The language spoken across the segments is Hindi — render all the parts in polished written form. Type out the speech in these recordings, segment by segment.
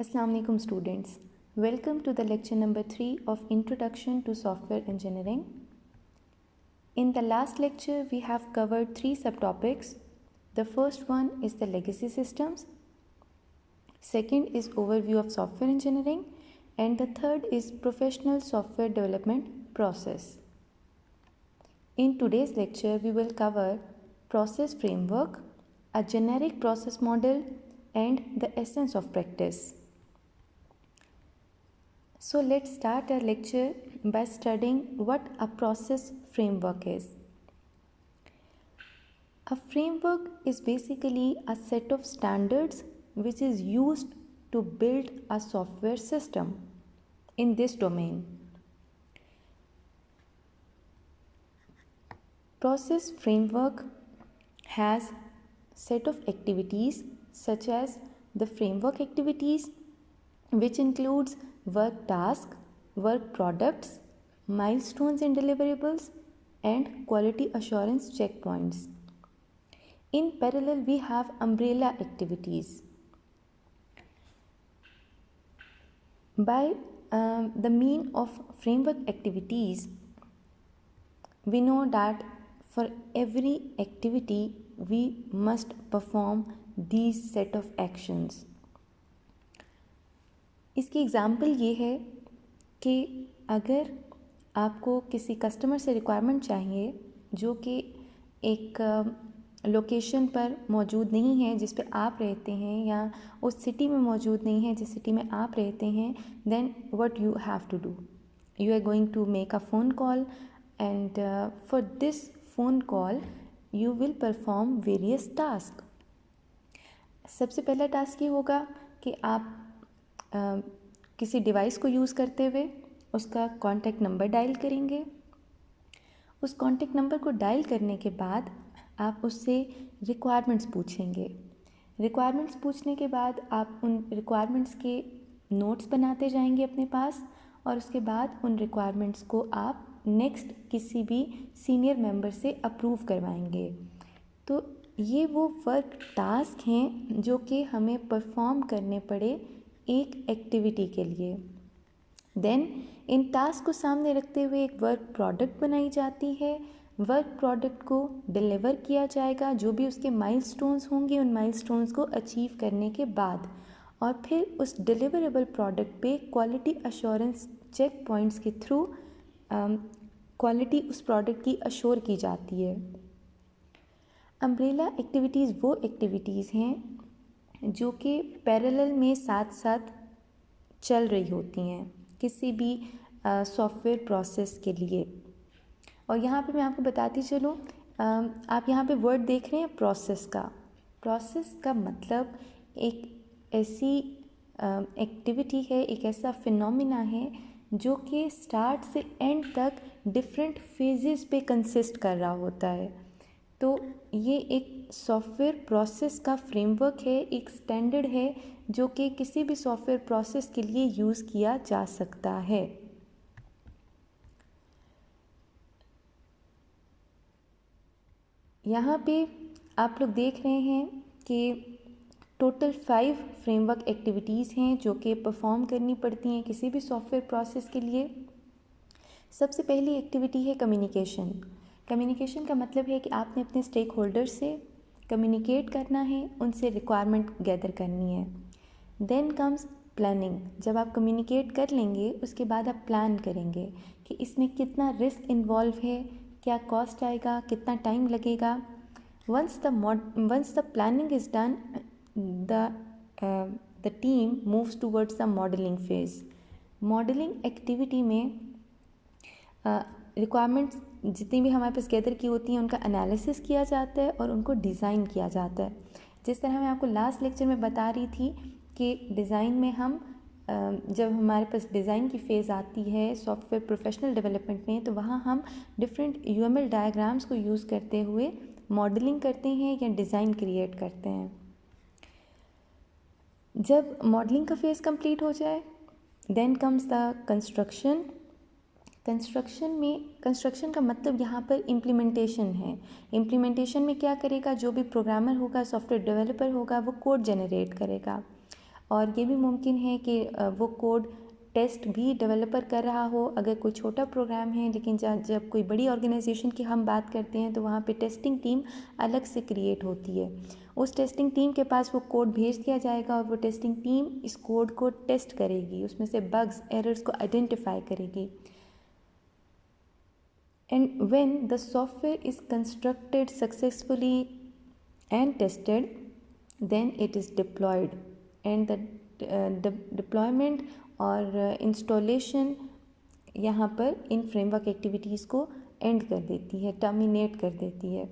Assalamu alaikum students. Welcome to the lecture number 3 of Introduction to Software Engineering. In the last lecture we have covered 3 subtopics. The first one is the legacy systems. Second is overview of software engineering, and the third is professional software development process. In today's lecture we will cover process framework, a generic process model, and the essence of practice. So let's start our lecture by studying what a process framework is. A framework is basically a set of standards which is used to build a software system in this domain. Process framework has set of activities such as the framework activities, which includes work task, work products, milestones and deliverables, and quality assurance checkpoints. In parallel, we have umbrella activities. By the mean of framework activities, we know that for every activity we must perform these set of actions. इसकी एग्ज़ाम्पल ये है कि अगर आपको किसी कस्टमर से रिक्वायरमेंट चाहिए जो कि एक लोकेशन पर मौजूद नहीं है जिस पे आप रहते हैं, या उस सिटी में मौजूद नहीं है जिस सिटी में आप रहते हैं, then what you have to do, you are going to make a phone call, and for this phone call you will perform various task. सबसे पहला टास्क ये होगा कि आप किसी डिवाइस को यूज़ करते हुए उसका कॉन्टैक्ट नंबर डायल करेंगे. उस कॉन्टैक्ट नंबर को डायल करने के बाद आप उससे रिक्वायरमेंट्स पूछेंगे. रिक्वायरमेंट्स पूछने के बाद आप उन रिक्वायरमेंट्स के नोट्स बनाते जाएंगे अपने पास, और उसके बाद उन रिक्वायरमेंट्स को आप नेक्स्ट किसी भी सीनियर मेंबर से अप्रूव करवाएंगे. तो ये वो वर्क टास्क हैं जो कि हमें परफॉर्म करने पड़े एक एक्टिविटी के लिए. देन इन टास्क को सामने रखते हुए एक वर्क प्रोडक्ट बनाई जाती है. वर्क प्रोडक्ट को डिलीवर किया जाएगा जो भी उसके माइलस्टोन्स होंगे उन माइलस्टोन्स को अचीव करने के बाद, और फिर उस डिलीवरेबल प्रोडक्ट पे क्वालिटी अश्योरेंस चेक पॉइंट्स के थ्रू क्वालिटी उस प्रोडक्ट की अश्योर की जाती है. अम्ब्रेला एक्टिविटीज़ वो एक्टिविटीज़ हैं जो कि पैरेलल में साथ साथ चल रही होती हैं किसी भी सॉफ्टवेयर प्रोसेस के लिए. और यहाँ पे मैं आपको बताती चलूँ, आप यहाँ पे वर्ड देख रहे हैं प्रोसेस का. प्रोसेस का मतलब एक ऐसी एक्टिविटी है, एक ऐसा फिनोमिना है जो कि स्टार्ट से एंड तक डिफरेंट फेजेस पे कंसिस्ट कर रहा होता है. तो ये एक सॉफ्टवेयर प्रोसेस का फ्रेमवर्क है, एक स्टैंडर्ड है जो कि किसी भी सॉफ्टवेयर प्रोसेस के लिए यूज़ किया जा सकता है. यहाँ पे आप लोग देख रहे हैं कि टोटल 5 फ्रेमवर्क एक्टिविटीज़ हैं जो कि परफॉर्म करनी पड़ती हैं किसी भी सॉफ्टवेयर प्रोसेस के लिए. सबसे पहली एक्टिविटी है कम्युनिकेशन. कम्युनिकेशन का मतलब है कि आपने अपने स्टेक होल्डर्स से कम्युनिकेट करना है, उनसे रिक्वायरमेंट गैदर करनी है. Then comes planning. जब आप कम्युनिकेट कर लेंगे उसके बाद आप प्लान करेंगे कि इसमें कितना रिस्क इन्वॉल्व है, क्या कॉस्ट आएगा, कितना टाइम लगेगा. Once the planning is done, the team moves towards the modelling phase. Modelling activity में रिक्वायरमेंट्स जितनी भी हमारे पास गैदर की होती हैं उनका एनालिसिस किया जाता है और उनको डिज़ाइन किया जाता है. जिस तरह मैं आपको लास्ट लेक्चर में बता रही थी कि डिज़ाइन में हम जब हमारे पास डिज़ाइन की फ़ेज़ आती है सॉफ्टवेयर प्रोफेशनल डेवलपमेंट में, तो वहाँ हम डिफरेंट UML डायग्राम्स को यूज़ करते हुए मॉडलिंग करते हैं या डिज़ाइन क्रिएट करते हैं. जब मॉडलिंग का फ़ेज़ कंप्लीट हो जाए, then comes the construction. Construction का मतलब यहाँ पर इम्प्लीमेंटेशन है. इम्प्लीमेंटेशन में क्या करेगा, जो भी प्रोग्रामर होगा, सॉफ्टवेयर डेवलपर होगा, वो कोड जनरेट करेगा. और ये भी मुमकिन है कि वो कोड टेस्ट भी डेवलपर कर रहा हो अगर कोई छोटा प्रोग्राम है, लेकिन जब कोई बड़ी ऑर्गेनाइजेशन की हम बात करते हैं तो वहाँ पे टेस्टिंग टीम अलग से क्रिएट होती है। उस टेस्टिंग टीम के पास वो कोड भेज दिया जाएगा और वो टेस्टिंग टीम इस कोड को टेस्ट करेगी, उसमें से बग्स एरर्स को आइडेंटिफाई करेगी। And when the software is constructed successfully and tested, then it is deployed, and the deployment और installation यहाँ पर इन फ्रेमवर्क एक्टिविटीज़ को एंड कर देती है, टर्मिनेट कर देती है।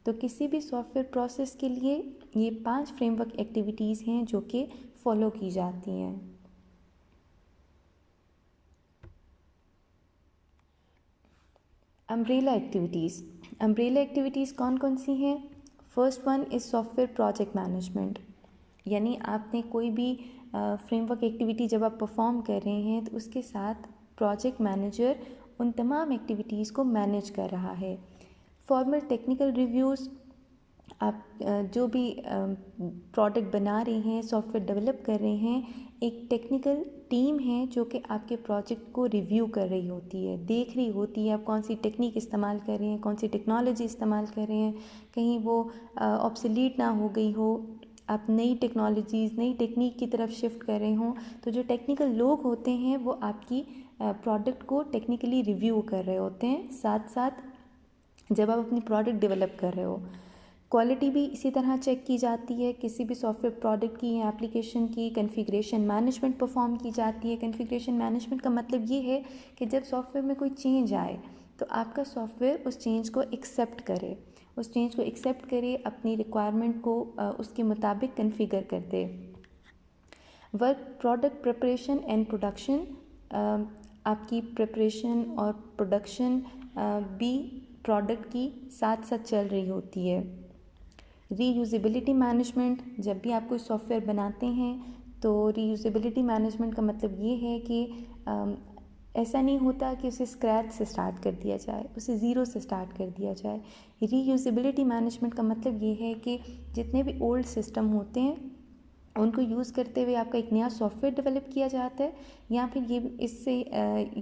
तो किसी भी सॉफ्टवेयर प्रोसेस के लिए ये 5 फ्रेमवर्क एक्टिविटीज़ हैं जो कि फॉलो की जाती हैं। अम्ब्रेला एक्टिविटीज़ कौन कौन सी हैं? First one is software project management, यानी आपने कोई भी फ्रेमवर्क एक्टिविटी जब आप परफॉर्म कर रहे हैं तो उसके साथ प्रोजेक्ट मैनेजर उन तमाम एक्टिविटीज़ को मैनेज कर रहा है। फॉर्मल टेक्निकल रिव्यूज़, आप जो भी प्रोडक्ट बना रहे हैं, सॉफ्टवेयर डेवलप कर रहे हैं, एक टेक्निकल टीम है जो कि आपके प्रोजेक्ट को रिव्यू कर रही होती है, देख रही होती है आप कौन सी टेक्निक इस्तेमाल कर रहे हैं, कौन सी टेक्नोलॉजी इस्तेमाल कर रहे हैं, कहीं वो ऑब्सोलीट ना हो गई हो, आप नई टेक्नोलॉजीज़ नई टेक्निक की तरफ शिफ्ट कर रहे हों। तो जो टेक्निकल लोग होते हैं वो आपकी प्रोडक्ट को टेक्निकली रिव्यू कर रहे होते हैं, साथ साथ जब आप अपनी प्रोडक्ट डेवलप कर रहे हो। क्वालिटी भी इसी तरह चेक की जाती है, किसी भी सॉफ्टवेयर प्रोडक्ट की या एप्लीकेशन की कॉन्फ़िगरेशन मैनेजमेंट परफॉर्म की जाती है। कॉन्फ़िगरेशन मैनेजमेंट का मतलब ये है कि जब सॉफ्टवेयर में कोई चेंज आए तो आपका सॉफ्टवेयर उस चेंज को एक्सेप्ट करे, अपनी रिक्वायरमेंट को उसके मुताबिक कॉन्फ़िगर कर दे। Work product preparation and production, आपकी प्रिपरेशन और प्रोडक्शन भी प्रोडक्ट की साथ साथ चल रही होती है। रीयूज़ेबिलिटी मैनेजमेंट, जब भी आप कोई सॉफ्टवेयर बनाते हैं तो रीयूज़ेबिलिटी मैनेजमेंट का मतलब ये है कि ऐसा नहीं होता कि उसे स्क्रैच से स्टार्ट कर दिया जाए, उसे ज़ीरो से स्टार्ट कर दिया जाए। रीयूज़ेबिलिटी मैनेजमेंट का मतलब ये है कि जितने भी ओल्ड सिस्टम होते हैं उनको यूज़ करते हुए आपका एक नया सॉफ्टवेयर डेवलप किया जाता है, या फिर ये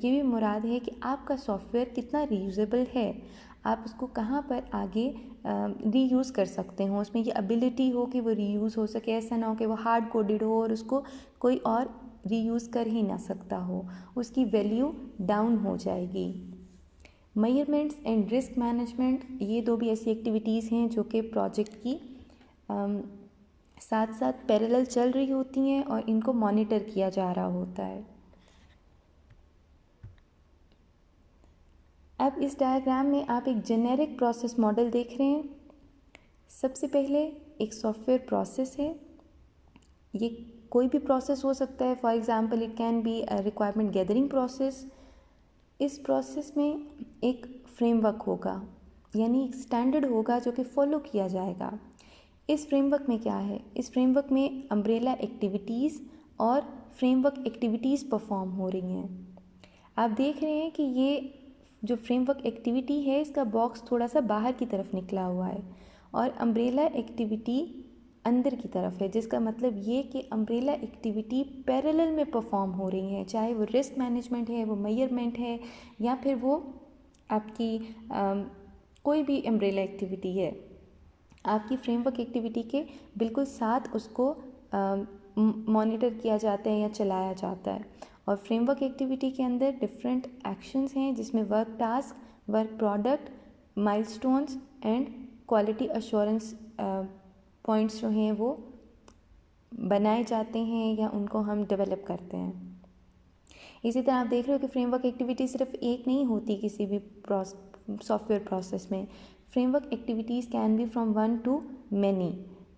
भी मुराद है कि आपका सॉफ्टवेयर कितना रीयूज़ेबल है, आप उसको कहाँ पर आगे रीयूज़ कर सकते हो, उसमें ये एबिलिटी हो कि वो रीयूज़ हो सके। ऐसा ना हो कि वो हार्ड कोडेड हो और उसको कोई और रीयूज़ कर ही ना सकता हो, उसकी वैल्यू डाउन हो जाएगी। मेजरमेंट्स एंड रिस्क मैनेजमेंट, ये दो भी ऐसी एक्टिविटीज़ हैं जो कि प्रोजेक्ट की साथ साथ पैरेलल चल रही होती हैं और इनको मॉनिटर किया जा रहा होता है। अब इस डायग्राम में आप एक जेनेरिक प्रोसेस मॉडल देख रहे हैं। सबसे पहले एक सॉफ्टवेयर प्रोसेस है, ये कोई भी प्रोसेस हो सकता है। For example it can be a requirement gathering process. इस प्रोसेस में एक फ्रेमवर्क होगा, यानी एक स्टैंडर्ड होगा जो कि फॉलो किया जाएगा। इस फ्रेमवर्क में क्या है? इस फ्रेमवर्क में अम्ब्रेला एक्टिविटीज़ और फ्रेमवर्क एक्टिविटीज़ परफॉर्म हो रही हैं। आप देख रहे हैं कि ये जो फ्रेमवर्क एक्टिविटी है इसका बॉक्स थोड़ा सा बाहर की तरफ निकला हुआ है और अम्ब्रेला एक्टिविटी अंदर की तरफ है, जिसका मतलब ये कि अम्ब्रेला एक्टिविटी पैरेलल में परफॉर्म हो रही हैं, चाहे वो रिस्क मैनेजमेंट है, वो मेजरमेंट है, या फिर वो आपकी कोई भी अम्ब्रेला एक्टिविटी है। आपकी फ्रेमवर्क एक्टिविटी के बिल्कुल साथ उसको मॉनिटर किया जाता है या चलाया जाता है। और फ्रेमवर्क एक्टिविटी के अंदर डिफरेंट एक्शंस हैं जिसमें work task, work product, milestones and quality assurance points जो हैं वो बनाए जाते हैं या उनको हम डेवलप करते हैं। इसी तरह आप देख रहे हो कि फ्रेमवर्क एक्टिविटी सिर्फ एक नहीं होती किसी भी सॉफ्टवेयर प्रोसेस में। Framework activities can be from 1 to many,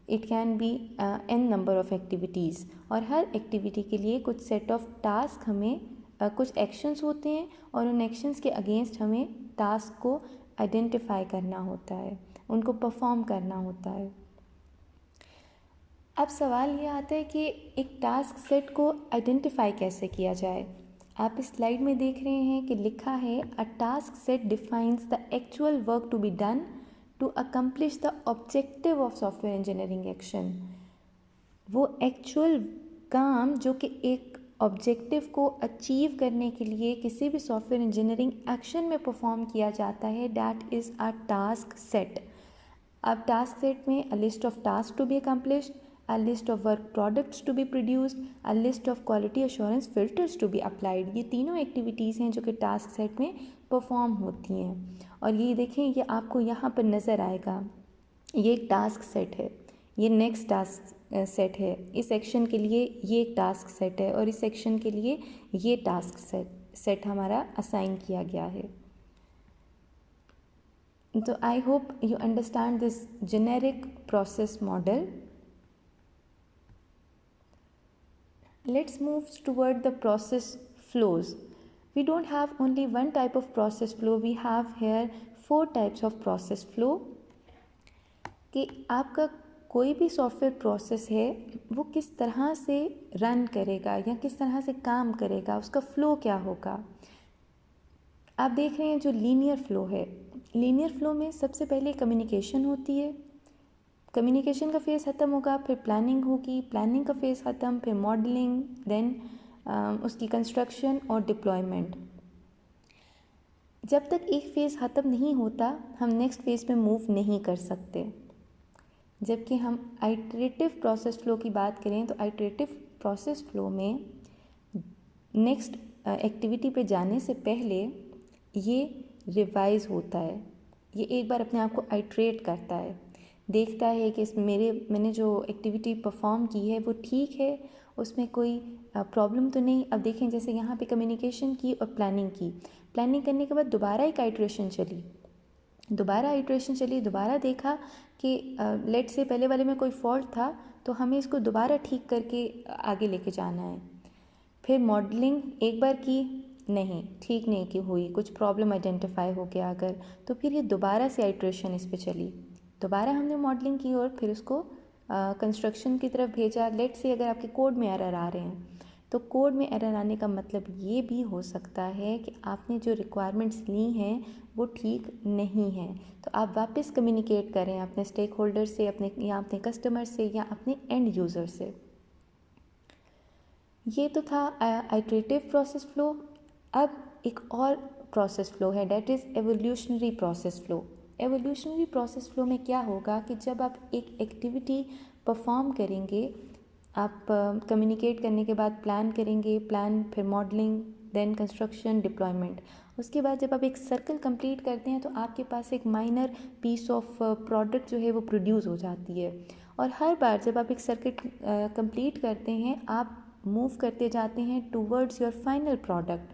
it can be n number of activities, और हर एक्टिविटी के लिए कुछ सेट ऑफ टास्क हमें कुछ एक्शंस होते हैं और उन एक्शंस के अगेंस्ट हमें टास्क को आइडेंटिफाई करना होता है, उनको परफॉर्म करना होता है। अब सवाल ये आता है कि एक टास्क सेट को आइडेंटिफाई कैसे किया जाए। आप इस स्लाइड में देख रहे हैं कि लिखा है a task set defines the actual work to be done to accomplish the objective of software engineering action. वो एक्चुअल काम जो कि एक ऑब्जेक्टिव को अचीव करने के लिए किसी भी सॉफ्टवेयर इंजीनियरिंग एक्शन में परफॉर्म किया जाता है, that is a task set. अब टास्क सेट में a list of task to be accomplished, a list of work products to be produced, a list of quality assurance filters to be applied. ये तीनों एक्टिविटीज़ हैं जो कि टास्क सेट में परफॉर्म होती हैं. और ये देखें, ये आपको यहाँ पर नज़र आएगा, ये एक टास्क सेट है, ये नेक्स्ट टास्क सेट है, इस सेक्शन के लिए ये एक टास्क सेट है और इस सेक्शन के लिए ये टास्क सेट हमारा असाइन किया गया है. तो I hope you understand this generic process model. Let's move toward the process flows. We don't have only one type of process flow, we have here 4 types of process flow. कि आपका कोई भी सॉफ्टवेयर प्रोसेस है वो किस तरह से रन करेगा या किस तरह से काम करेगा, उसका फ़्लो क्या होगा. आप देख रहे हैं जो लीनियर फ़्लो है, लीनियर फ़्लो में सबसे पहले कम्युनिकेशन होती है, कम्युनिकेशन का फेज़ ख़त्म होगा, फिर प्लानिंग होगी, प्लानिंग का फेज़ ख़त्म, फिर मॉडलिंग, देन उसकी कंस्ट्रक्शन और डिप्लॉयमेंट. जब तक एक फ़ेज़ ख़त्म नहीं होता हम नेक्स्ट फेज़ में मूव नहीं कर सकते. जबकि हम आइटरेटिव प्रोसेस फ़्लो की बात करें तो आइटरेटिव प्रोसेस फ़्लो में नेक्स्ट एक्टिविटी पे जाने से पहले ये रिवाइज़ होता है, ये एक बार अपने आप को आइटरेट करता है, देखता है कि मैंने जो एक्टिविटी परफॉर्म की है वो ठीक है, उसमें कोई प्रॉब्लम तो नहीं. अब देखें, जैसे यहाँ पे कम्युनिकेशन की और प्लानिंग की, प्लानिंग करने के बाद दोबारा एक आइट्रेशन चली, दोबारा देखा कि लेट से पहले वाले में कोई फॉल्ट था तो हमें इसको दोबारा ठीक करके आगे लेके जाना है. फिर मॉडलिंग एक बार की, नहीं ठीक नहीं की हुई, कुछ प्रॉब्लम आइडेंटिफाई हो गया अगर, तो फिर ये दोबारा से आइट्रेशन इस पे चली, दोबारा हमने मॉडलिंग की और फिर उसको कंस्ट्रक्शन की तरफ भेजा. लेट से अगर आपके कोड में एरर आ रहे हैं तो कोड में एरर आने का मतलब ये भी हो सकता है कि आपने जो रिक्वायरमेंट्स ली हैं वो ठीक नहीं हैं, तो आप वापस कम्युनिकेट करें अपने स्टेक होल्डर से, अपने कस्टमर से या अपने एंड यूज़र से. ये तो था आइटरेटिव प्रोसेस फ्लो. अब एक और प्रोसेस फ्लो है, that is evolutionary process flow. Evolutionary process flow में क्या होगा कि जब आप एक एक्टिविटी परफॉर्म करेंगे, आप कम्युनिकेट करने के बाद प्लान करेंगे, प्लान फिर मॉडलिंग, देन कंस्ट्रक्शन, डिप्लॉयमेंट. उसके बाद जब आप एक सर्कल कंप्लीट करते हैं तो आपके पास एक माइनर पीस ऑफ प्रोडक्ट जो है वो प्रोड्यूस हो जाती है. और हर बार जब आप एक सर्किट कंप्लीट करते हैं आप मूव करते जाते हैं टूवर्ड्स योर फाइनल प्रोडक्ट.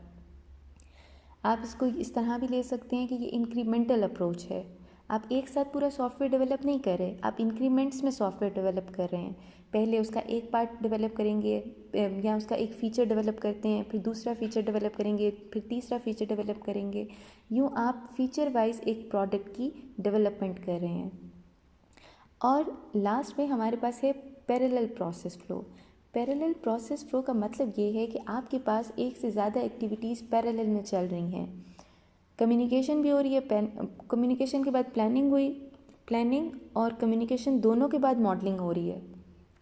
आप इसको इस तरह भी ले सकते हैं कि ये इंक्रीमेंटल अप्रोच है. आप एक साथ पूरा सॉफ्टवेयर डेवलप नहीं कर रहे, आप इंक्रीमेंट्स में सॉफ्टवेयर डेवलप कर रहे हैं. पहले उसका एक पार्ट डेवलप करेंगे या उसका एक फ़ीचर डेवलप करते हैं, फिर दूसरा फ़ीचर डेवलप करेंगे, फिर तीसरा फ़ीचर डेवलप करेंगे. यूँ आप फ़ीचर वाइज एक प्रोडक्ट की डेवलपमेंट कर रहे हैं. और लास्ट में हमारे पास है parallel process flow. Parallel process flow का मतलब ये है कि आपके पास एक से ज़्यादा एक्टिविटीज़ पैरेलल में चल रही हैं. कम्युनिकेशन भी हो रही है, कम्युनिकेशन के बाद प्लानिंग हुई, प्लानिंग और कम्युनिकेशन दोनों के बाद मॉडलिंग हो रही है.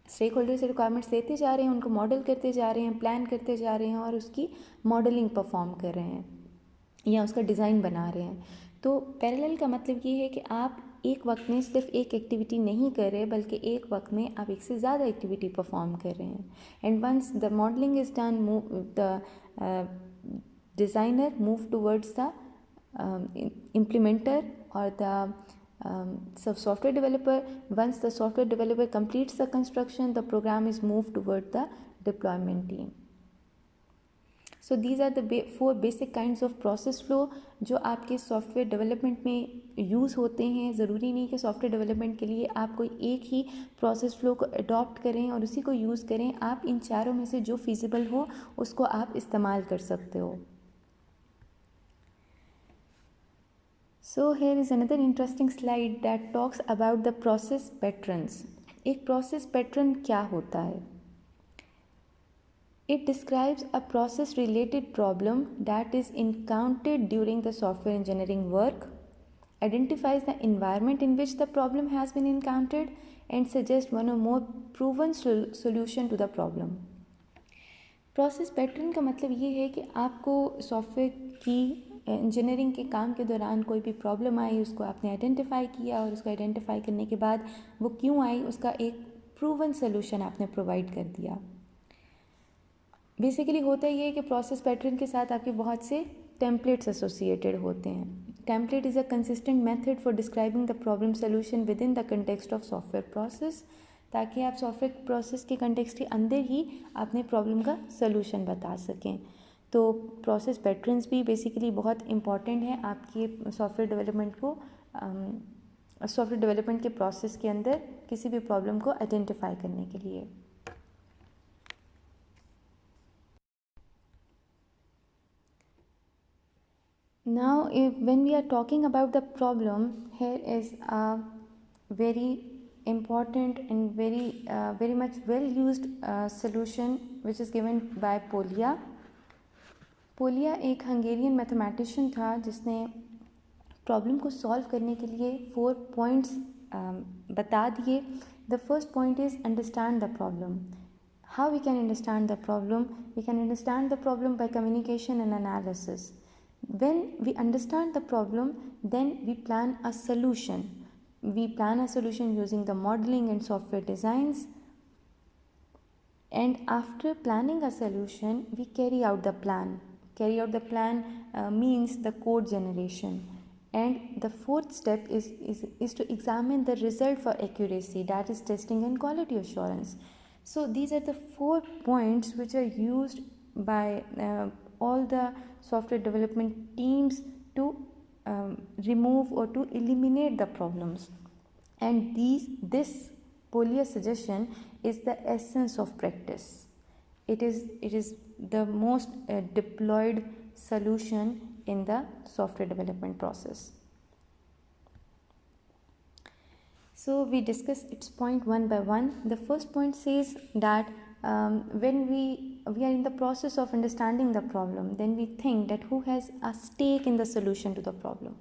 स्टेक होल्डर से रिक्वायरमेंट्स लेते जा रहे हैं, उनको मॉडल करते जा रहे हैं, प्लान करते जा रहे हैं और उसकी मॉडलिंग परफॉर्म कर रहे हैं या उसका डिज़ाइन बना रहे हैं. तो पैरेलल का मतलब ये है कि आप एक वक्त में सिर्फ एक एक्टिविटी नहीं कर रहे बल्कि एक वक्त में आप एक से ज़्यादा एक्टिविटी परफॉर्म कर रहे हैं. And once the modelling is done, the designer move towards the implementer or the software developer. Once the software developer completes the construction, the program is moved toward the deployment team. So these are the 4 basic kinds of process flow जो आपके सॉफ्टवेयर डेवलपमेंट में यूज़ होते हैं. ज़रूरी नहीं कि सॉफ्टवेयर डेवलपमेंट के लिए आप कोई एक ही प्रोसेस फ्लो को अडॉप्ट करें और उसी को यूज़ करें. आप इन चारों में से जो फिजिबल हो उसको आप इस्तेमाल कर सकते हो. So here is another interesting slide that talks about the process patterns. एक process pattern क्या होता है? It describes a process related problem that is encountered during the software engineering work, identifies the environment in which the problem has been encountered and suggests one or more proven solution to the problem. Process pattern का मतलब ये है कि आपको सॉफ्टवेयर की इंजीनियरिंग के काम के दौरान कोई भी प्रॉब्लम आई, उसको आपने आइडेंटिफाई किया और उसको आइडेंटिफाई करने के बाद वो क्यों आई उसका एक प्रूवन सोल्यूशन आपने प्रोवाइड कर दिया। बेसिकली होता ये है कि प्रोसेस पैटर्न के साथ आपके बहुत से टेम्पलेट्स एसोसिएटेड होते हैं। Template is a consistent method for describing the problem solution with in the context of software process, ताकि आप सॉफ्टवेयर प्रोसेस के कंटेक्स्ट के अंदर ही अपने प्रॉब्लम का सोल्यूशन बता सकें। तो प्रोसेस पैटर्न्स भी बेसिकली बहुत इंपॉर्टेंट है आपके सॉफ्टवेयर डेवलपमेंट को सॉफ्टवेयर डेवलपमेंट के प्रोसेस के अंदर किसी भी प्रॉब्लम को आइडेंटिफाई करने के लिए। Now, when we are talking about the problem, here is a very important and very much well used solution which is given by Polya. Polio एक हंगेरियन मैथमेटिशियन था जिसने प्रॉब्लम को सॉल्व करने के लिए 4 पॉइंट्स बता दिए। The first point is understand the problem. How we can understand the problem? We can understand the problem by communication and analysis. When we understand the problem, then we plan a solution. We plan a solution using the modeling and software designs. And after planning a solution, we carry out the plan. Carry out the plan means the code generation. And the fourth step is to examine the result for accuracy, that is testing and quality assurance. So these are the 4 points which are used by all the software development teams to remove or to eliminate the problems. And this Polya suggestion is the essence of practice. It is the most deployed solution in the software development process. So we discuss its point one by one. The first point says that when we are in the process of understanding the problem, then we think that who has a stake in the solution to the problem.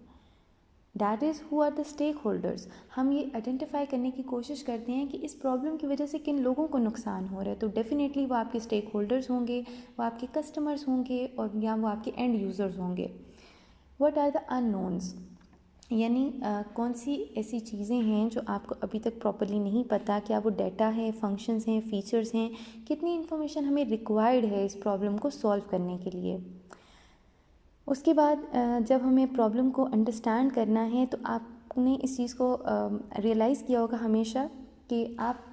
That is, who are the stakeholders. हम ये आइडेंटिफाई करने की कोशिश करते हैं कि इस प्रॉब्लम की वजह से किन लोगों को नुकसान हो रहा है। तो डेफिनेटली वो आपके स्टेक होल्डर्स होंगे, वो आपके कस्टमर्स होंगे और या वो आपके एंड यूज़र्स होंगे। व्हाट आर द अननोन्स, यानी कौन सी ऐसी चीज़ें हैं जो आपको अभी तक प्रॉपर्ली नहीं पता, क्या वो डाटा है, फंक्शंस हैं, फीचर्स हैं, कितनी इन्फॉर्मेशन हमें रिक्वायर्ड है इस प्रॉब्लम को सॉल्व करने के लिए। उसके बाद जब हमें प्रॉब्लम को अंडरस्टैंड करना है तो आपने इस चीज़ को रियलाइज़ किया होगा हमेशा कि आप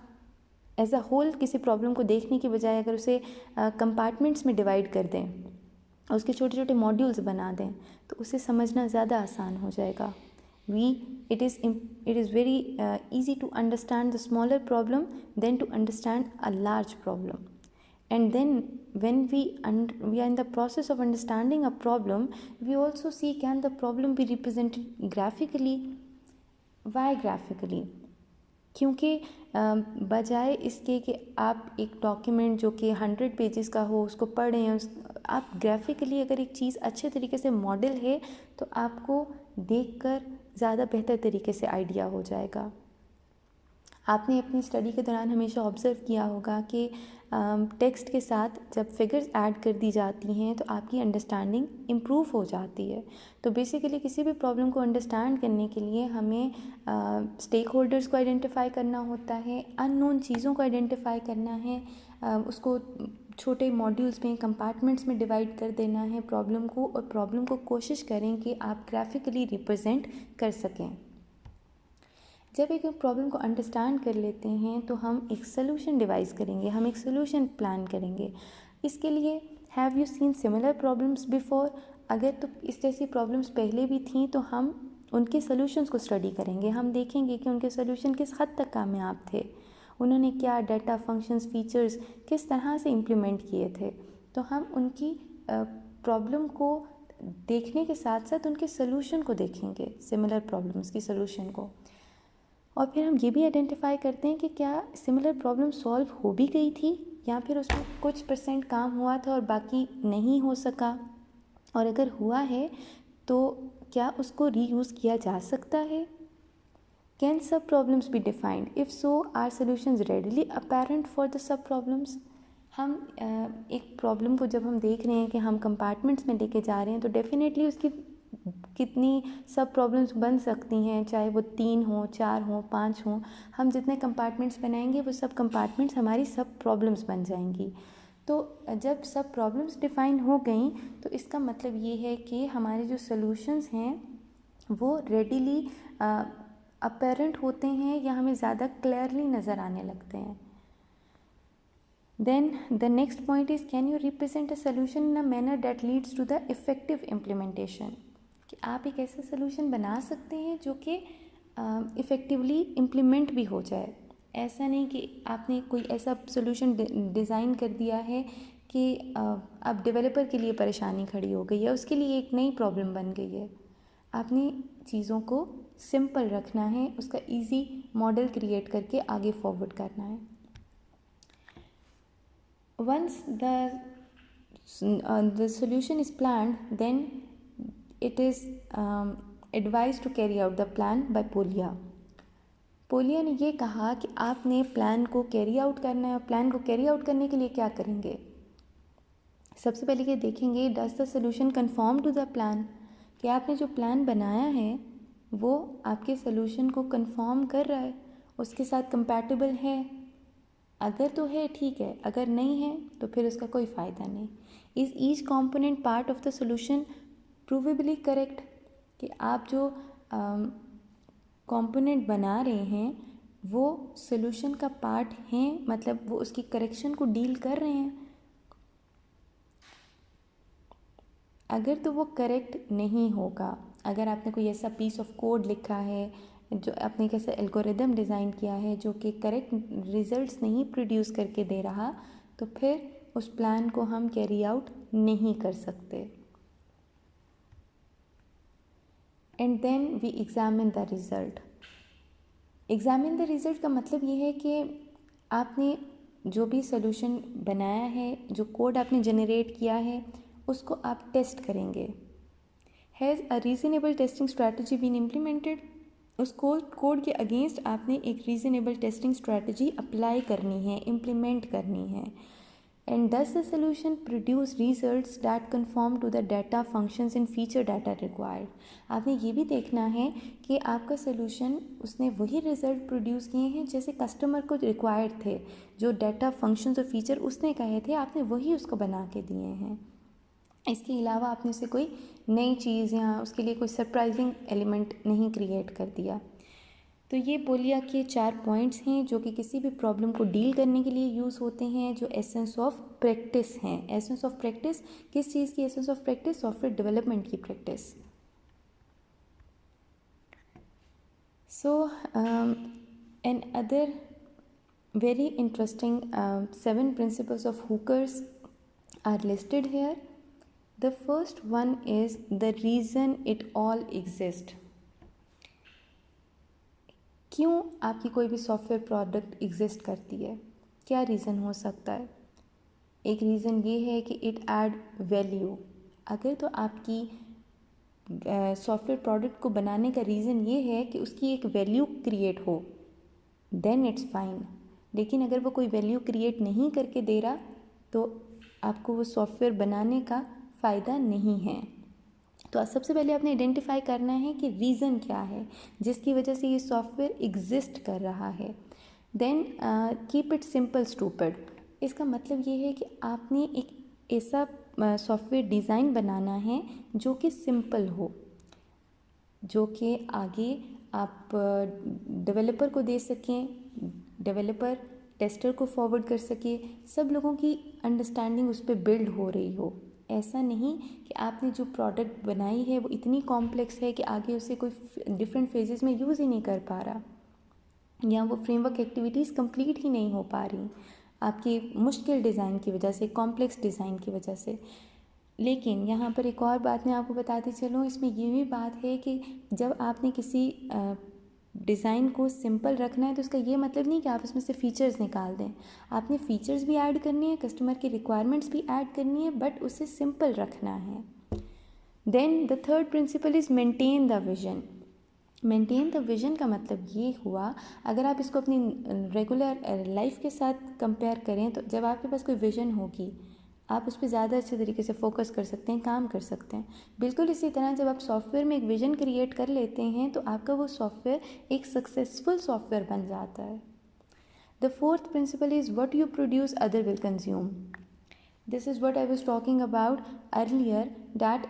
एज अ होल किसी प्रॉब्लम को देखने की बजाय अगर उसे कंपार्टमेंट्स में डिवाइड कर दें और उसके छोटे छोटे मॉड्यूल्स बना दें तो उसे समझना ज़्यादा आसान हो जाएगा। it is very easy to understand the smaller problem than to understand a large problem. And then when we are in the process of understanding a problem, we also see can the problem be represented graphically. Why graphically? क्योंकि बजाय इसके कि आप एक डॉक्यूमेंट जो कि 100 पेजेस का हो उसको पढ़ें, आप ग्राफिकली अगर एक चीज़ अच्छे तरीके से मॉडल है तो आपको देखकर ज़्यादा बेहतर तरीके से आइडिया हो जाएगा। आपने अपनी स्टडी के दौरान हमेशा ऑब्ज़र्व किया होगा कि टेक्स्ट के साथ जब फिगर्स ऐड कर दी जाती हैं तो आपकी अंडरस्टैंडिंग इम्प्रूव हो जाती है। तो बेसिकली किसी भी प्रॉब्लम को अंडरस्टैंड करने के लिए हमें स्टेक होल्डर्स को आइडेंटिफाई करना होता है, अननोन चीज़ों को आइडेंटिफाई करना है, उसको छोटे मॉड्यूल्स में, कंपार्टमेंट्स में डिवाइड कर देना है प्रॉब्लम को, और प्रॉब्लम को कोशिश करें कि आप ग्राफिकली रिप्रेजेंट कर सकें। जब एक प्रॉब्लम को अंडरस्टैंड कर लेते हैं तो हम एक सोल्यूशन डिवाइस करेंगे, हम एक सोल्यूशन प्लान करेंगे। इसके लिए have you seen similar problems before? अगर तो इस जैसी प्रॉब्लम्स पहले भी थी तो हम उनके सोल्यूशंस को स्टडी करेंगे। हम देखेंगे कि उनके सोल्यूशन किस हद तक कामयाब थे, उन्होंने क्या डाटा, फंक्शंस, फीचर्स किस तरह से इम्प्लीमेंट किए थे। तो हम उनकी प्रॉब्लम को देखने के साथ साथ उनके सोल्यूशन को देखेंगे, सिमिलर प्रॉब्लम्स की सोल्यूशन को। और फिर हम ये भी आइडेंटिफाई करते हैं कि क्या सिमिलर प्रॉब्लम सॉल्व हो भी गई थी या फिर उसमें कुछ % काम हुआ था और बाकी नहीं हो सका, और अगर हुआ है तो क्या उसको रीयूज़ किया जा सकता है। Can sub problems be defined? If so, are solutions readily apparent for the sub problems? हम एक प्रॉब्लम को जब हम देख रहे हैं कि हम कंपार्टमेंट्स में लेके जा रहे हैं तो डेफिनेटली उसकी कितनी सब प्रॉब्लम्स बन सकती हैं, चाहे वो 3 हों, 4 हों, 5 हों। हम जितने कंपार्टमेंट्स बनाएंगे वो सब कंपार्टमेंट्स हमारी सब प्रॉब्लम्स बन जाएंगी। तो जब सब प्रॉब्लम्स डिफ़ाइन हो गई तो इसका मतलब ये है कि हमारे जो सॉल्यूशंस हैं वो रेडीली अपेरेंट होते हैं या हमें ज़्यादा क्लियरली नज़र आने लगते हैं। Then the next point is, can you represent a solution in a manner that leads to the effective implementation? कि आप एक ऐसा सोल्यूशन बना सकते हैं जो कि इफ़ेक्टिवली इम्प्लीमेंट भी हो जाए। ऐसा नहीं कि आपने कोई ऐसा सोल्यूशन डिज़ाइन कर दिया है कि अब डेवलपर के लिए परेशानी खड़ी हो गई है, उसके लिए एक नई प्रॉब्लम बन गई है। आपने चीज़ों को सिंपल रखना है, उसका इजी मॉडल क्रिएट करके आगे फॉरवर्ड करना है। Once the solution is planned, then it is advised to carry out the plan by Polya. Polio ने ये कहा कि आपने प्लान को कैरी आउट करना है। प्लान को कैरी आउट करने के लिए क्या करेंगे? सबसे पहले ये देखेंगे, does the solution conform to the plan, कि आपने जो प्लान बनाया है वो आपके सोल्यूशन को कन्फॉर्म कर रहा है, उसके साथ कंपैटिबल है। अगर तो है ठीक है, अगर नहीं है तो फिर उसका कोई फ़ायदा नहीं। Is each component part of the solution provably correct, कि आप जो कॉम्पोनेंट बना रहे हैं वो सोल्यूशन का पार्ट हैं, मतलब वो उसकी करेक्शन को डील कर रहे हैं। अगर तो वो करेक्ट नहीं होगा, अगर आपने कोई ऐसा पीस ऑफ कोड लिखा है, जो आपने कैसे एल्गोरिदम डिज़ाइन किया है जो कि करेक्ट रिजल्ट्स नहीं प्रोड्यूस करके दे रहा, तो फिर उस प्लान को हम कैरी आउट नहीं कर सकते। And then we examine the result. Examine the result का मतलब ये है कि आपने जो भी सोल्यूशन बनाया है, जो कोड आपने जनरेट किया है, उसको आप टेस्ट करेंगे। Has a reasonable testing strategy been implemented, उस कोड के अगेंस्ट आपने एक रीज़नेबल टेस्टिंग स्ट्रैटेजी अप्लाई करनी है, इम्प्लीमेंट करनी है। And does the solution produce results that conform to the data functions in feature data required. आपने ये भी देखना है कि आपका सोल्यूशन उसने वही रिजल्ट प्रोड्यूस किए हैं जैसे कस्टमर को रिक्वायर्ड थे, जो डाटा फंक्शंस और फीचर उसने कहे थे आपने वही उसको बना के दिए हैं। इसके अलावा आपने उसे कोई नई चीज़ या उसके लिए कोई सरप्राइजिंग एलिमेंट नहीं क्रिएट कर दिया। तो ये पोलिया के 4 पॉइंट्स हैं जो कि किसी भी प्रॉब्लम को डील करने के लिए यूज़ होते हैं, जो एसेंस ऑफ प्रैक्टिस हैं। एसेंस ऑफ प्रैक्टिस किस चीज़ की essence of practice? Software development की practice. So N other very interesting 7 principles of hookers are listed here. The first one is the reason it all exists. क्यों आपकी कोई भी सॉफ्टवेयर प्रोडक्ट एग्जिस्ट करती है? क्या रीज़न हो सकता है? एक रीज़न ये है कि इट ऐड वैल्यू। अगर तो आपकी सॉफ्टवेयर प्रोडक्ट को बनाने का रीज़न ये है कि उसकी एक वैल्यू क्रिएट हो, देन इट्स फाइन। लेकिन अगर वो कोई वैल्यू क्रिएट नहीं करके दे रहा तो आपको वो सॉफ्टवेयर बनाने का फ़ायदा नहीं है। तो सबसे पहले आपने आइडेंटिफाई करना है कि रीज़न क्या है जिसकी वजह से ये सॉफ्टवेयर एग्जिस्ट कर रहा है। Then keep it simple stupid. इसका मतलब ये है कि आपने एक ऐसा सॉफ्टवेयर डिज़ाइन बनाना है जो कि सिंपल हो, जो कि आगे आप डेवलपर को दे सकें, डेवलपर टेस्टर को फॉरवर्ड कर सके, सब लोगों की अंडरस्टैंडिंग उस पर बिल्ड हो रही हो। ऐसा नहीं कि आपने जो प्रोडक्ट बनाई है वो इतनी कॉम्प्लेक्स है कि आगे उसे कोई डिफरेंट फेजेस में यूज़ ही नहीं कर पा रहा, या वो फ्रेमवर्क एक्टिविटीज़ कंप्लीट ही नहीं हो पा रही आपकी मुश्किल डिज़ाइन की वजह से, कॉम्प्लेक्स डिज़ाइन की वजह से। लेकिन यहाँ पर एक और बात मैं आपको बताती चलूँ, इसमें ये भी बात है कि जब आपने किसी डिज़ाइन को सिंपल रखना है तो इसका ये मतलब नहीं कि आप उसमें से फ़ीचर्स निकाल दें। आपने फ़ीचर्स भी ऐड करनी है, कस्टमर की रिक्वायरमेंट्स भी ऐड करनी है, बट उसे सिंपल रखना है। Then the third principle is maintain the vision. Maintain the vision का मतलब ये हुआ, अगर आप इसको अपनी रेगुलर लाइफ के साथ कंपेयर करें तो जब आपके पास कोई विजन होगी आप उस पर ज़्यादा अच्छे तरीके से फोकस कर सकते हैं, काम कर सकते हैं। बिल्कुल इसी तरह जब आप सॉफ्टवेयर में एक विजन क्रिएट कर लेते हैं तो आपका वो सॉफ्टवेयर एक सक्सेसफुल सॉफ्टवेयर बन जाता है। The fourth principle is what you produce other will consume. This is what I was talking about earlier, that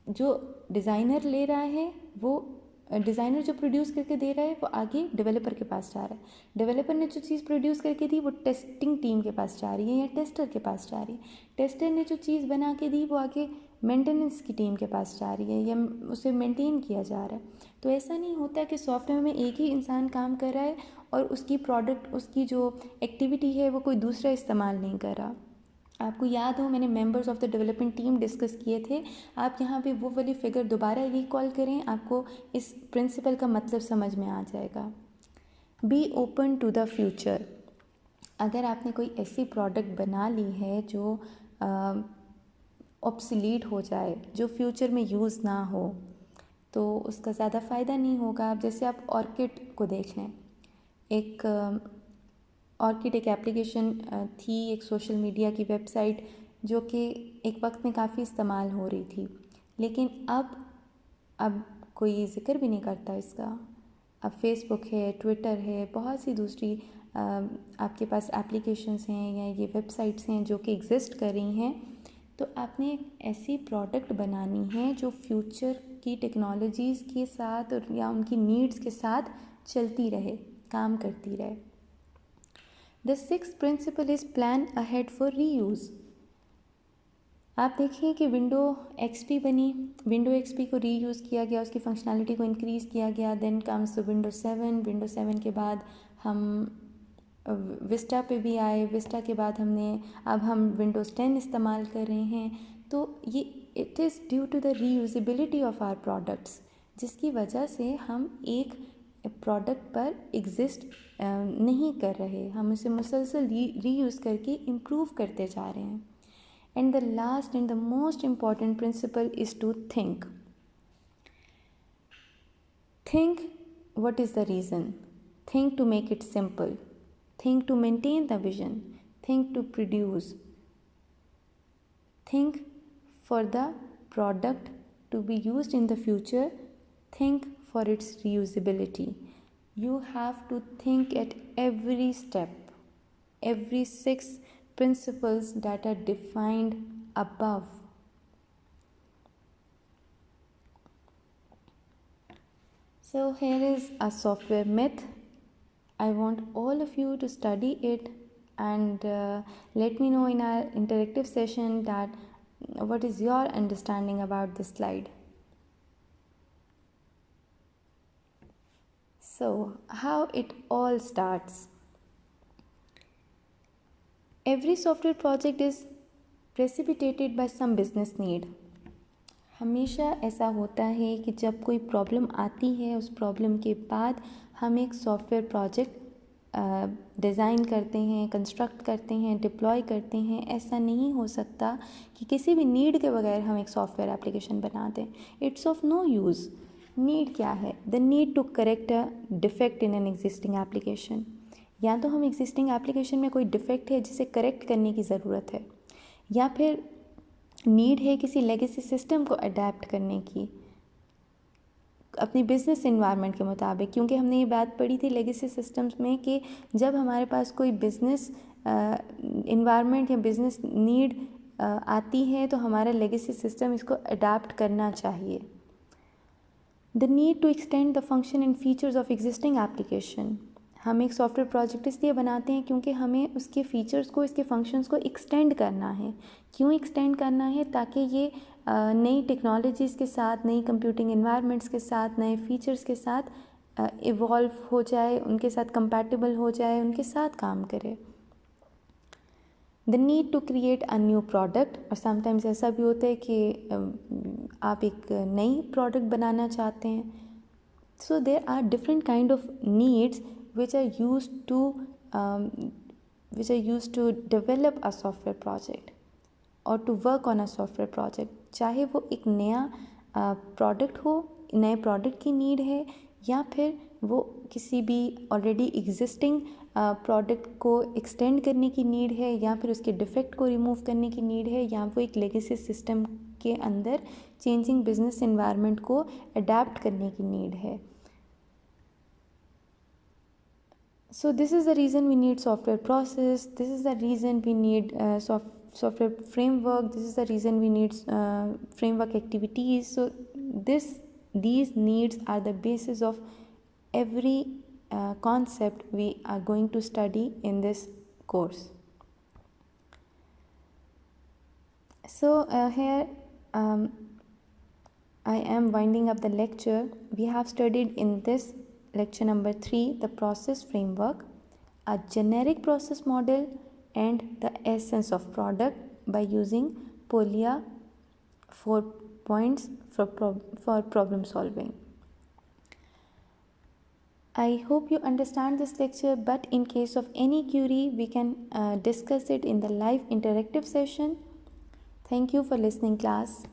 जो डिज़ाइनर ले रहा है वो डिज़ाइनर जो प्रोड्यूस करके दे रहा है वो आगे डेवलपर के पास जा रहा है, डेवलपर ने जो चीज़ प्रोड्यूस करके दी वो टेस्टिंग टीम के पास जा रही है या टेस्टर के पास जा रही है, टेस्टर ने जो चीज़ बना के दी वो आगे मेंटेनेंस की टीम के पास जा रही है या उसे मेंटेन किया जा रहा है। तो ऐसा नहीं होता कि सॉफ्टवेयर में एक ही इंसान काम कर रहा है और उसकी प्रोडक्ट, उसकी जो एक्टिविटी है वो कोई दूसरा इस्तेमाल नहीं कर रहा। आपको याद हो मैंने members of the development team discuss किए थे, आप यहाँ पे वो वाली फिगर दोबारा रिकॉल करें, आपको इस प्रिंसिपल का मतलब समझ में आ जाएगा। Be open to the future. अगर आपने कोई ऐसी प्रोडक्ट बना ली है जो ऑब्सलीट हो जाए, जो फ्यूचर में यूज़ ना हो, तो उसका ज़्यादा फ़ायदा नहीं होगा। अब जैसे आप ऑर्किड को देख लें, एक ऑर्किड एक एप्लीकेशन थी, एक सोशल मीडिया की वेबसाइट जो कि एक वक्त में काफ़ी इस्तेमाल हो रही थी, लेकिन अब कोई ज़िक्र भी नहीं करता इसका। अब फेसबुक है, ट्विटर है, बहुत सी दूसरी आपके पास एप्लीकेशंस हैं या ये वेबसाइट्स हैं जो कि एग्जिस्ट कर रही हैं। तो आपने एक ऐसी प्रोडक्ट बनानी है जो फ्यूचर की टेक्नोलॉजीज़ के साथ और या उनकी नीड्स के साथ चलती रहे, काम करती रहे। The sixth principle is plan ahead for reuse. आप देखिए कि विंडो एक्सपी बनी, विंडो एक्सपी को रीयूज़ किया गया, उसकी फंक्शनैलिटी को इंक्रीज़ किया गया। देन कम्स विंडो 7, विंडो 7 के बाद हम विस्टा पे भी आए, विस्टा के बाद अब हम विंडोज़ 10 इस्तेमाल कर रहे हैं। तो ये it is due to the reusability of our products, जिसकी वजह से हम एक प्रोडक्ट पर एग्जिस्ट नहीं कर रहे, हम उसे मुसलसल रीयूज़ करके इम्प्रूव करते जा रहे हैं। And the last and the most important principle is to think. Think what is the reason, think to make it simple, think to maintain the vision, think to produce, think for the product to be used in the future, think for its reusability. You have to think at every step, every 6 principles that are defined above. So here is a software myth. I want all of you to study it and let me know in our interactive session that what is your understanding about this slide. So how it all starts. Every software project is precipitated by some business need. हमेशा ऐसा होता है कि जब कोई प्रॉब्लम आती है, उस प्रॉब्लम के बाद हम एक सॉफ्टवेयर प्रोजेक्ट डिज़ाइन करते हैं, कंस्ट्रक्ट करते हैं, डिप्लॉय करते हैं। ऐसा नहीं हो सकता कि किसी भी नीड के बगैर हम एक सॉफ्टवेयर एप्लीकेशन बना दें। It's of no use. Need क्या है? The need to correct a defect in an existing application. या तो हम एग्जिस्टिंग एप्लीकेशन में कोई डिफेक्ट है जिसे करेक्ट करने की ज़रूरत है, या फिर नीड है किसी लेगेसी सिस्टम को अडेप्ट करने की अपनी बिज़नेस इन्वायरमेंट के मुताबिक। क्योंकि हमने ये बात पढ़ी थी लेगेसी सिस्टम्स में कि जब हमारे पास कोई बिज़नेस इन्वायरमेंट या बिज़नेस नीड आती है तो हमारा लेगेसी सिस्टम इसको अडेप्ट करना चाहिए। The need to extend the function and features of existing application. हम एक सॉफ्टवेयर प्रोजेक्ट इसलिए बनाते हैं क्योंकि हमें उसके फीचर्स को, इसके फंक्शंस को एक्सटेंड करना है। क्यों एक्सटेंड करना है? ताकि ये नई टेक्नोलॉजीज़ के साथ, नई कंप्यूटिंग इन्वायरमेंट्स के साथ, नए फीचर्स के साथ इवॉल्व हो जाए, उनके साथ कंपैटिबल हो जाए, उनके साथ काम करे। The need to create a new product. और समटाइम्स ऐसा भी होता है कि आप एक नई प्रोडक्ट बनाना चाहते हैं। So there are different kind of needs which are used to develop a software project or to work on a software project. चाहे वो एक नया प्रोडक्ट हो, नए प्रोडक्ट की नीड है, या फिर वो किसी भी ऑलरेडी एग्जिस्टिंग प्रोडक्ट को एक्सटेंड करने की नीड है, या फिर उसके डिफेक्ट को रिमूव करने की नीड है, या वो एक लेगेसी सिस्टम के अंदर चेंजिंग बिजनेस एनवायरनमेंट को अडेप्ट करने की नीड है. So this is the reason we need software process, this is the reason we need software framework, this is the reason we need framework activities. So these needs are the basis of every concept we are going to study in this course. So here I am winding up the lecture. We have studied in this lecture number 3 the process framework, a generic process model, and the essence of product by using POLIA 4 points for problem solving. I hope you understand this lecture, but in case of any query we can discuss it in the live interactive session. Thank you for listening, class.